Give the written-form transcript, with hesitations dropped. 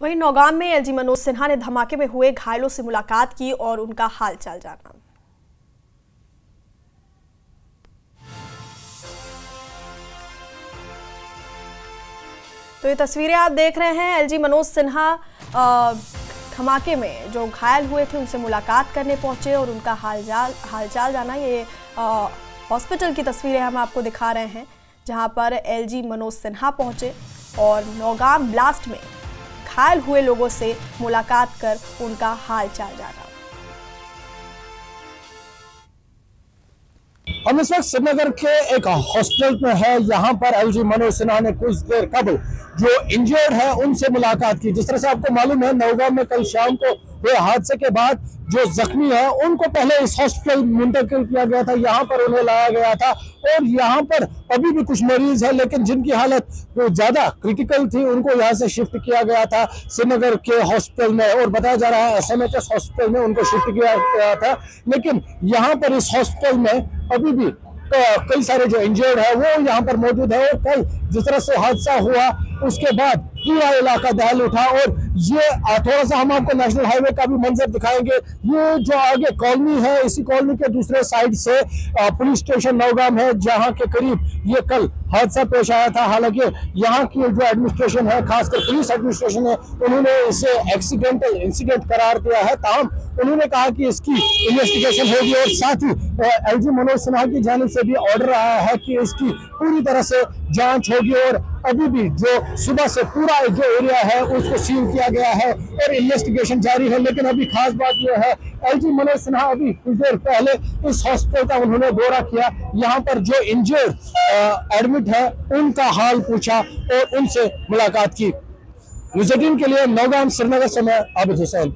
वहीं नौगाम में एलजी मनोज सिन्हा ने धमाके में हुए घायलों से मुलाकात की और उनका हालचाल जाना। तो ये तस्वीरें आप देख रहे हैं, एलजी मनोज सिन्हा धमाके में जो घायल हुए थे उनसे मुलाकात करने पहुंचे और उनका हालचाल जाना। ये हॉस्पिटल की तस्वीरें हम आपको दिखा रहे हैं जहां पर एलजी मनोज सिन्हा पहुंचे और नौगाम ब्लास्ट में घायल हुए लोगों से मुलाकात कर उनका हालचाल जाना। हम इस वक्त श्रीनगर के एक हॉस्पिटल में है। यहाँ पर एलजी मनोज सिन्हा ने कुछ देर कबल जो इंजर्ड है उनसे मुलाकात की। जिस तरह से आपको मालूम है, नौगाम में कल शाम को हुए हादसे के बाद जो जख्मी है उनको पहले इस हॉस्पिटल मुंतकिल किया गया था, यहाँ पर उन्हें लाया गया था और यहाँ पर अभी भी कुछ मरीज है लेकिन जिनकी हालत जो ज्यादा क्रिटिकल थी उनको यहाँ से शिफ्ट किया गया था श्रीनगर के हॉस्पिटल में और बताया जा रहा है SMHS हॉस्पिटल में उनको शिफ्ट किया गया था। लेकिन यहाँ पर इस हॉस्पिटल में अभी भी कई सारे जो इंजर्ड है वो यहाँ पर मौजूद है और कल जिस तरह से हादसा हुआ उसके बाद पूरा इलाका दहल उठा। और ये थोड़ा सा हम आपको नेशनल हाईवे का भी मंजर दिखाएंगे। ये जो आगे कॉलोनी है, इसी कॉलोनी के दूसरे साइड से पुलिस स्टेशन नौगाम है जहां के करीब ये कल हादसा पेश आया था। हालांकि यहाँ की जो एडमिनिस्ट्रेशन है, खासकर पुलिस एडमिनिस्ट्रेशन है, उन्होंने इसे एक्सीडेंटल इंसिडेंट करार दिया है। ताहम उन्होंने कहा कि इसकी इन्वेस्टिगेशन होगी और साथ ही एलजी मनोज सिन्हा की जानिब से भी ऑर्डर आया है कि इसकी पूरी तरह से जांच होगी। और अभी भी जो सुबह से पूरा जो एरिया है उसको सील किया गया है और इन्वेस्टिगेशन जारी है। लेकिन अभी खास बात यह है, एलजी मनोज सिन्हा अभी कुछ देर पहले इस हॉस्पिटल का उन्होंने दौरा किया, यहाँ पर जो इंजर्ड एडमिट है उनका हाल पूछा और उनसे मुलाकात की। न्यूज़ 18 के लिए नौगाम श्रीनगर से मैं आबिद हुसैन।